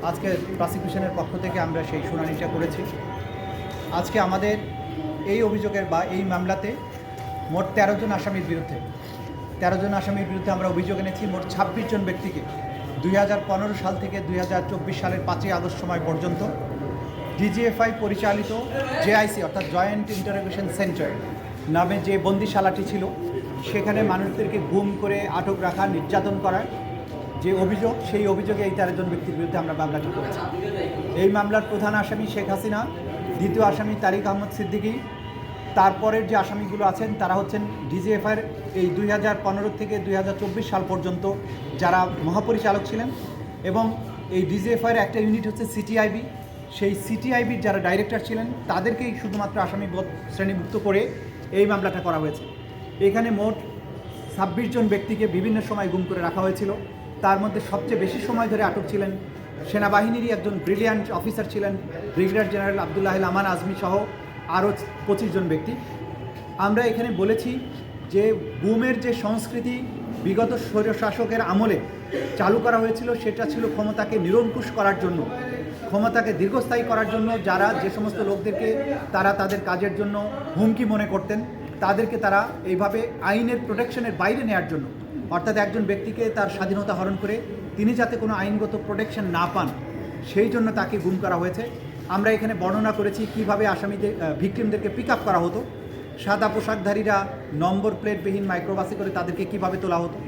আজকে প্রসিকিউশনের পক্ষ থেকে আমরা সেই শুনানিটা করেছি। আজকে আমাদের এই অভিযোগের বা এই মামলাতে মোট ১৩ জন আসামির বিরুদ্ধে আমরা অভিযোগ এনেছি। মোট ২৬ জন ব্যক্তিকে ২০১৫ সাল থেকে ২০২৪ সালের ৫ই আগস্ট সময় পর্যন্ত ডিজিএফআই পরিচালিত জেআইসি অর্থাৎ জয়েন্ট ইন্টারোগেশন সেন্টার নামে যে বন্দিশালাটি ছিল, সেখানে মানুষদেরকে গুম করে আটক রাখা, নির্যাতন করার যে অভিযোগ, সেই অভিযোগে এই ১৩ জন ব্যক্তির বিরুদ্ধে আমরা মামলাটি করেছি। এই মামলার প্রধান আসামি শেখ হাসিনা, দ্বিতীয় আসামি তারিক আহমদ সিদ্দিকী, তারপরের যে আসামিগুলো আছেন তারা হচ্ছেন ডিজিএফআইয়ের এই ২০১৫ থেকে ২০২৪ সাল পর্যন্ত যারা মহাপরিচালক ছিলেন, এবং এই ডিজিএফআইয়ের একটা ইউনিট হচ্ছে সিটিআইবি, সেই সিটিআইবির যারা ডাইরেক্টর ছিলেন তাদেরকেই শুধুমাত্র আসামি শ্রেণীভুক্ত করে এই মামলাটা করা হয়েছে। এখানে মোট ২৬ জন ব্যক্তিকে বিভিন্ন সময় গুম করে রাখা হয়েছিল। তার মধ্যে সবচেয়ে বেশি সময় ধরে আটক ছিলেন সেনাবাহিনীরই একজন ব্রিলিয়ান্ট অফিসার ছিলেন ব্রিগেডিয়ার জেনারেল আবদুল্লাহ আমান আজমি সহ আরও ২৫ জন ব্যক্তি। আমরা এখানে বলেছি যে গুমের যে সংস্কৃতি বিগত স্বৈরশাসকের আমলে চালু করা হয়েছিল, সেটা ছিল ক্ষমতাকে নিরঙ্কুশ করার জন্য, ক্ষমতাকে দীর্ঘস্থায়ী করার জন্য। যারা যে সমস্ত লোকদেরকে তারা তাদের কাজের জন্য হুমকি মনে করতেন, তাদেরকে তারা এইভাবে আইনের প্রোটেকশনের বাইরে নেওয়ার জন্য, অর্থাৎ একজন ব্যক্তিকে তার স্বাধীনতা হরণ করে তিনি যাতে কোনো আইনগত প্রোটেকশন না পান, সেই জন্য তাকে গুম করা হয়েছে। আমরা এখানে বর্ণনা করেছি কিভাবে আসামিদের ভিকটিমদেরকে পিক আপ করা হতো। সাদা পোশাকধারীরা নম্বর প্লেটবিহীন মাইক্রোবাসে করে তাদেরকে কিভাবে তোলা হতো,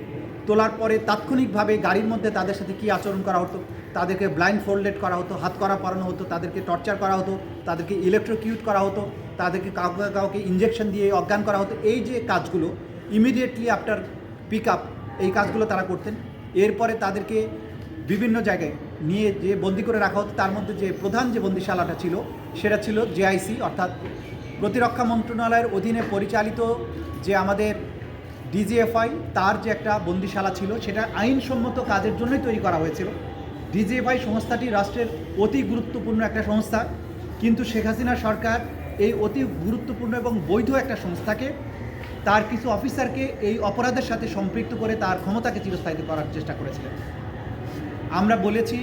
তোলার পরে তাৎক্ষণিকভাবে গাড়ির মধ্যে তাদের সাথে কী আচরণ করা হতো, তাদেরকে ব্লাইন্ড ফোল্ডেড করা হতো, হাত করা পরানো হতো, তাদেরকে টর্চার করা হতো, তাদেরকে ইলেকট্রোকিউট করা হতো, তাদেরকে কাউকে ইঞ্জেকশন দিয়ে অজ্ঞান করা হতো। এই যে কাজগুলো ইমিডিয়েটলি আফটার পিক আপ, এই কাজগুলো তারা করতেন। এরপরে তাদেরকে বিভিন্ন জায়গায় নিয়ে যে বন্দি করে রাখা হতো, তার মধ্যে যে প্রধান যে বন্দিশালাটা ছিল সেটা ছিল জেআইসি অর্থাৎ প্রতিরক্ষা মন্ত্রণালয়ের অধীনে পরিচালিত যে আমাদের ডিজিএফআই, তার যে একটা বন্দিশালা ছিল, সেটা আইনসম্মত কাজের জন্যই তৈরি করা হয়েছিল। ডিজিএফআই সংস্থাটি রাষ্ট্রের অতি গুরুত্বপূর্ণ একটা সংস্থা, কিন্তু শেখ হাসিনা সরকার এই অতি গুরুত্বপূর্ণ এবং বৈধ একটা সংস্থাকে, তার কিছু অফিসারকে এই অপরাধের সাথে সম্পৃক্ত করে তার ক্ষমতাকে চিরস্থায়িত করার চেষ্টা করেছিলেন। আমরা বলেছি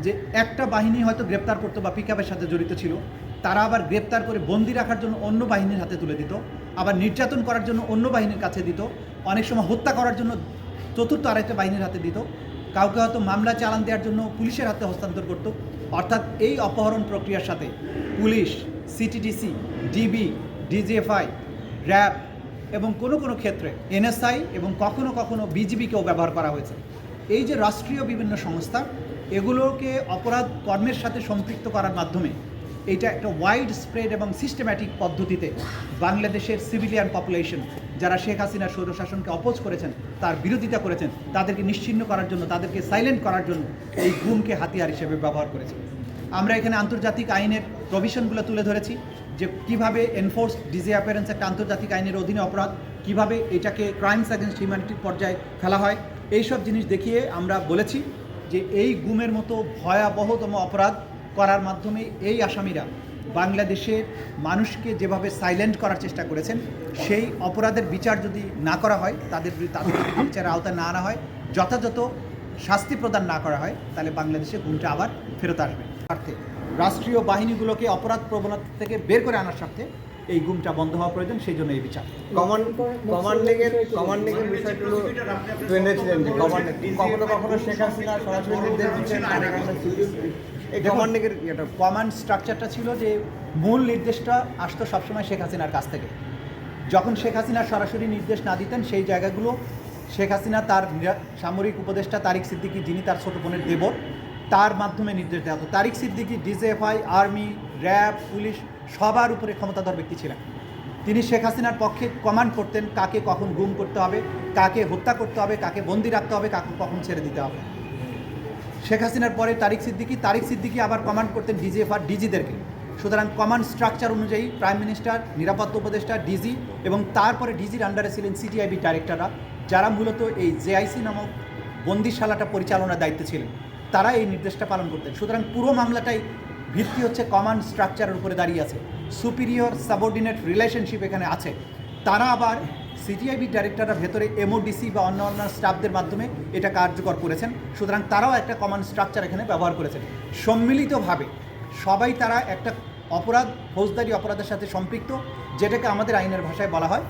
যে একটা বাহিনী হয়তো গ্রেপ্তার করতো বা পিকআপের সাথে জড়িত ছিল, তারা আবার গ্রেপ্তার করে বন্দি রাখার জন্য অন্য বাহিনীর হাতে তুলে দিত, আবার নির্যাতন করার জন্য অন্য বাহিনীর কাছে দিত, অনেক সময় হত্যা করার জন্য চতুর্থ আরেকটা বাহিনীর হাতে দিত, কাউকে হয়তো মামলা চালান দেওয়ার জন্য পুলিশের হাতে হস্তান্তর করত। অর্থাৎ এই অপহরণ প্রক্রিয়ার সাথে police, CTDC, DB, DGFI, RAB এবং কোনো কোনো ক্ষেত্রে এনএসআই এবং কখনো কখনো বিজিবিকেও ব্যবহার করা হয়েছে। এই যে রাষ্ট্রীয় বিভিন্ন সংস্থা, এগুলোকে অপরাধ কর্মের সাথে সম্পৃক্ত করার মাধ্যমে এইটা একটা ওয়াইড স্প্রেড এবং সিস্টেম্যাটিক পদ্ধতিতে বাংলাদেশের সিভিলিয়ান পপুলেশন যারা শেখ হাসিনার স্বৈরশাসনকে অপোজ করেছেন, তার বিরোধিতা করেছেন, তাদেরকে নিশ্চিহ্ন করার জন্য, তাদেরকে সাইলেন্ট করার জন্য এই গুমকে হাতিয়ার হিসেবে ব্যবহার করেছে। আমরা এখানে আন্তর্জাতিক আইনের প্রভিশনগুলো তুলে ধরেছি যে কীভাবে এনফোর্সড ডিসঅ্যাপিয়ারেন্স একটা আন্তর্জাতিক আইনের অধীনে অপরাধ, কীভাবে এটাকে ক্রাইমস অ্যাগেনস্ট হিউম্যানিটির পর্যায়ে ফেলা হয়। এইসব জিনিস দেখিয়ে আমরা বলেছি যে এই গুমের মতো ভয়াবহতম অপরাধ করার মাধ্যমে এই আসামিরা বাংলাদেশের মানুষকে যেভাবে সাইলেন্ট করার চেষ্টা করেছেন, সেই অপরাধের বিচার যদি না করা হয়, তাদের বিচারের আওতায় না আনা হয়, যথাযথ শাস্তি প্রদান না করা হয়, তাহলে বাংলাদেশে গুমটা আবার ফেরত আসবে। স্বার্থে রাষ্ট্রীয় বাহিনীগুলোকে অপরাধ প্রবণতা থেকে বের করে আনার স্বার্থে এই গুমটা বন্ধ হওয়া প্রয়োজন, সেই জন্য এই বিচার। কমান্ডিংয়ের বিষয়গুলো এনেছিলেন যে কখনো কখনো শেখ হাসিনা সরাসরি নির্দেশ দিচ্ছেন। এই কমান্ডিংয়ের কমান্ড স্ট্রাকচারটা ছিল যে মূল নির্দেশটা আসতো সবসময় শেখ হাসিনার কাছ থেকে। যখন শেখ হাসিনা সরাসরি নির্দেশ না দিতেন, সেই জায়গাগুলো শেখ হাসিনা তার সামরিক উপদেষ্টা তারিক সিদ্দিকী, যিনি তার ছোটো বোনের দেবর, তার মাধ্যমে নির্দেশ দেওয়া হতো। Tariq Siddiqui DGFI, army, RAB, police সবার উপরে ক্ষমতাধর ব্যক্তি ছিলেন। তিনি শেখ হাসিনার পক্ষে কমান্ড করতেন কাকে কখন গুম করতে হবে, কাকে হত্যা করতে হবে, কাকে বন্দি রাখতে হবে, কাকে কখন ছেড়ে দিতে হবে। শেখ হাসিনার পরে তারিক সিদ্দিকী আবার কমান্ড করতেন ডিজিএফআর ডিজিদেরকে। সুতরাং কমান্ড স্ট্রাকচার অনুযায়ী প্রাইম মিনিস্টার, নিরাপত্তা উপদেষ্টা, ডিজি এবং তারপরে ডিজির আন্ডারে ছিলেন সিটিআইবি ডাইরেক্টররা, যারা মূলত এই জেআইসি নামক বন্দিশালাটা পরিচালনার দায়িত্বে ছিলেন। তারা এই নির্দেশটা পালন করতেন। সুতরাং পুরো মামলাটাই ভিত্তি হচ্ছে কমান্ড স্ট্রাকচারের উপরে দাঁড়িয়ে আছে। সুপিরিয়র সাবঅর্ডিনেট রিলেশনশিপ এখানে আছে। তারা আবার সিটিআইবি ডাইরেক্টররা ভেতরে এমওডিসি বা অন্য অন্য স্টাফদের মাধ্যমে এটা কার্যকর করেছেন, সুতরাং তারাও একটা কমন স্ট্রাকচার এখানে ব্যবহার করেছেন। সম্মিলিতভাবে সবাই তারা একটা অপরাধ, ফৌজদারি অপরাধের সাথে সম্পৃক্ত, যেটাকে আমাদের আইনের ভাষায় বলা হয়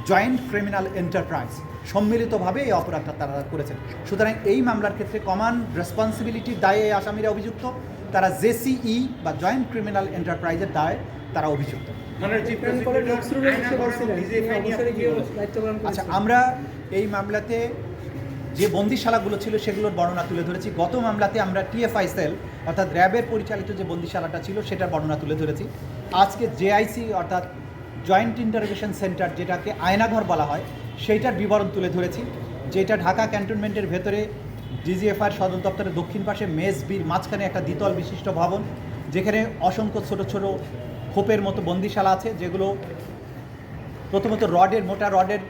জয়েন্ট ক্রিমিনাল এন্টারপ্রাইজ। সম্মিলিতভাবে এই অপরাধটা তারা করেছেন। সুতরাং এই মামলার ক্ষেত্রে কমন রেসপন্সিবিলিটির দায়ে এই আসামিরা অভিযুক্ত, তারা জেসিই বা জয়েন্ট ক্রিমিনাল এন্টারপ্রাইজের দায়ে তারা অভিযুক্ত। আচ্ছা, আমরা এই মামলাতে যে বন্দিশালাগুলো ছিল সেগুলোর বর্ণনা তুলে ধরেছি। গত মামলাতে আমরা টিএফআই সেল অর্থাৎ র্যাবের পরিচালিত যে বন্দিশালাটা ছিল সেটার বর্ণনা তুলে ধরেছি। আজকে জেআইসি অর্থাৎ জয়েন্ট ইন্টারোগেশন সেন্টার, যেটাকে আয়নাঘর বলা হয়, সেইটার বিবরণ তুলে ধরেছি, যেটা ঢাকা ক্যান্টনমেন্টের ভেতরে ডিজিএফআইয়ের সদর দপ্তরের দক্ষিণ পাশে মেজ বির মাঝখানে একটা দ্বিতল বিশিষ্ট ভবন, যেখানে অসংখ্য ছোট ছোট খোপের মতো বন্দিশালা আছে, যেগুলো প্রথমত মোটা রডের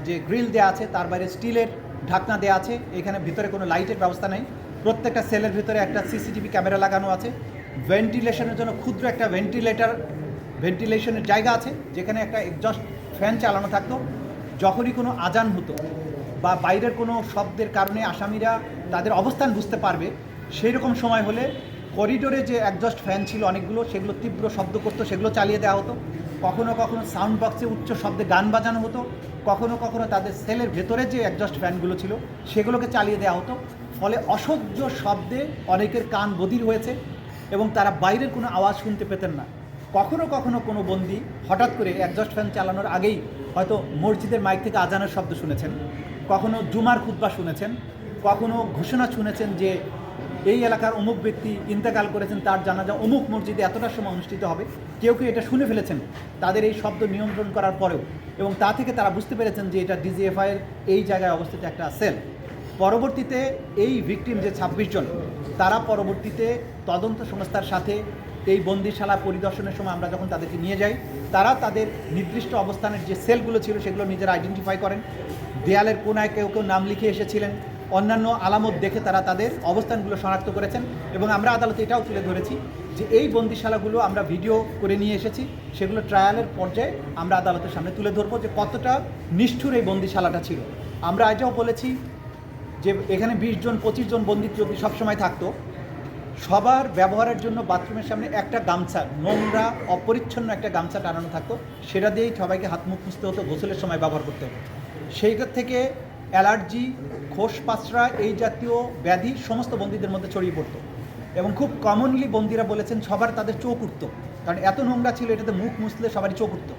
যে গ্রিল দেওয়া আছে, তার বাইরে স্টিলের ঢাকনা দেওয়া আছে। এখানে ভিতরে কোনো লাইটের ব্যবস্থা নেই। প্রত্যেকটা সেলের ভিতরে একটা সিসিটিভি ক্যামেরা লাগানো আছে। ভেন্টিলেশনের জন্য ক্ষুদ্র একটা ভেন্টিলেশনের জায়গা আছে, যেখানে একটা এক্সস্ট ফ্যান চালানো থাকতো। যখনই কোনো আজান হতো বা বাইরের কোনো শব্দের কারণে আসামিরা তাদের অবস্থান বুঝতে পারবে, সেই রকম সময় হলে করিডোরে যে এক্সস্ট ফ্যান ছিল অনেকগুলো, সেগুলো তীব্র শব্দ করতো, সেগুলো চালিয়ে দেওয়া হতো। কখনো কখনো সাউন্ড বক্সে উচ্চ শব্দে গান বাজানো হতো। কখনো কখনো তাদের সেলের ভেতরে যে এক্সস্ট ফ্যানগুলো ছিল সেগুলোকে চালিয়ে দেওয়া হতো। ফলে অসহ্য শব্দে অনেকের কান বধির হয়েছে এবং তারা বাইরের কোনো আওয়াজ শুনতে পেতেন না। কখনো কখনো কোনো বন্দী হঠাৎ করে এক্সস্ট ফ্যান চালানোর আগেই হয়তো মসজিদের মাইক থেকে আজানের শব্দ শুনেছেন, কখনো জুমার খুতবা শুনেছেন, কখনো ঘোষণা শুনেছেন যে এই এলাকার অমুক ব্যক্তি ইন্তেকাল করেছেন, তার জানাজা অমুক মসজিদে এতটার সময় অনুষ্ঠিত হবে। কেউ কেউ এটা শুনে ফেলেছেন তাদের এই শব্দ নিয়ন্ত্রণ করার পরেও, এবং তা থেকে তারা বুঝতে পেরেছেন যে এটা ডিজিএফআইয়ের এই জায়গায় অবস্থিত একটা সেল। পরবর্তীতে এই ভিকটিম যে 26 জন, তারা পরবর্তীতে তদন্ত সংস্থার সাথে এই বন্দিশালা পরিদর্শনের সময় আমরা যখন তাদেরকে নিয়ে যাই, তারা তাদের নির্দিষ্ট অবস্থানের যে সেলগুলো ছিল সেগুলো নিজেরা আইডেন্টিফাই করেন। দেয়ালের কোনায় কেউ কেউ নাম লিখে এসেছিলেন, অন্যান্য আলামত দেখে তারা তাদের অবস্থানগুলো শনাক্ত করেছেন। এবং আমরা আদালতে এটাও তুলে ধরেছি যে এই বন্দিশালাগুলো আমরা ভিডিও করে নিয়ে এসেছি, সেগুলো ট্রায়ালের পর্যায়ে আমরা আদালতের সামনে তুলে ধরবো যে কতটা নিষ্ঠুর এই বন্দিশালাটা ছিল। আমরা এটাও বলেছি যে এখানে 20 জন 25 জন বন্দী যদি সবসময় থাকতো, সবার ব্যবহারের জন্য বাথরুমের সামনে একটা গামছা, নোংরা অপরিচ্ছন্ন একটা গামছা টানানো থাকতো, সেটা দিয়েই সবাইকে হাত মুখ মুছতে হতো, গোসলের সময় ব্যবহার করতে হতো। সেই থেকে অ্যালার্জি, খোস পাঁচড়া এই জাতীয় ব্যাধি সমস্ত বন্দীদের মধ্যে ছড়িয়ে পড়তো। এবং খুব কমনলি বন্দীরা বলেছেন সবার তাদের চোখ উঠতো, কারণ এত নোংরা ছিল, এটাতে মুখ মুছলে সবারই চোখ উঠতো।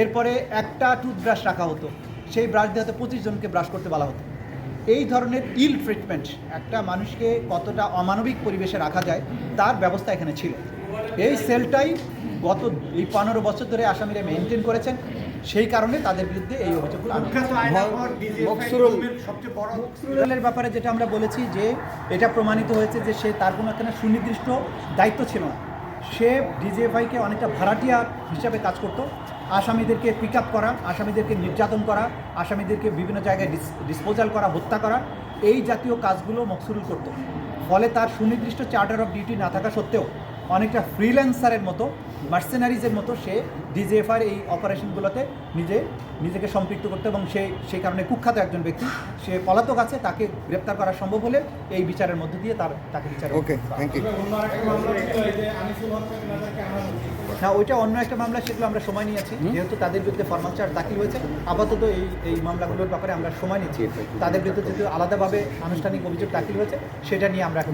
এরপরে একটা টুথব্রাশ রাখা হতো, সেই ব্রাশ দিয়ে হয়তো 25 জনকে ব্রাশ করতে বলা হতো। এই ধরনের ইল ট্রিটমেন্ট, একটা মানুষকে কতটা অমানবিক পরিবেশে রাখা যায় তার ব্যবস্থা এখানে ছিল। এই সেলটাই গত এই 15 বছর ধরে আসামিরা মেনটেন করেছেন, সেই কারণে তাদের বিরুদ্ধে এই অভিযোগগুলো। মকসুরুলের ব্যাপারে যেটা আমরা বলেছি যে এটা প্রমাণিত হয়েছে যে সে তার কোনো একটা সুনির্দিষ্ট দায়িত্ব ছিল না। সে ডিজিএফআইকে অনেকটা ভাড়াটিয়া হিসাবে কাজ করতো। আসামিদেরকে পিক আপ করা, আসামিদেরকে নির্যাতন করা, আসামিদেরকে বিভিন্ন জায়গায় ডিসপোজাল করা, হত্যা করা, এই জাতীয় কাজগুলো মকসুরুল করত। ফলে তার সুনির্দিষ্ট চার্টার অফ ডিউটি না থাকা সত্ত্বেও অনেকটা ফ্রিল্যান্সারের মতো, মার্সেনারিজের মতো সে ডিজিএফআইয়ের এই অপারেশনগুলোতে নিজেকে সম্পৃক্ত করতে, এবং সেই কারণে কুখ্যাত একজন ব্যক্তি। সে পলাতক আছে, তাকে গ্রেপ্তার করা সম্ভব হলে এই বিচারের মধ্যে দিয়ে তাকে বিচার। ওকে, থ্যাংক ইউ। না, ওইটা অন্য একটা মামলা, সেগুলো আমরা সময় নিয়েছি, যেহেতু তাদের বিরুদ্ধে ফরমাল চার্জ দাখিল হয়েছে। আপাতত এই মামলাগুলোর ব্যাপারে আমরা সময় নিচ্ছি। তাদের বিরুদ্ধে যেহেতু আলাদাভাবে আনুষ্ঠানিক অভিযোগ দাখিল হয়েছে, সেটা নিয়ে আমরা এখন।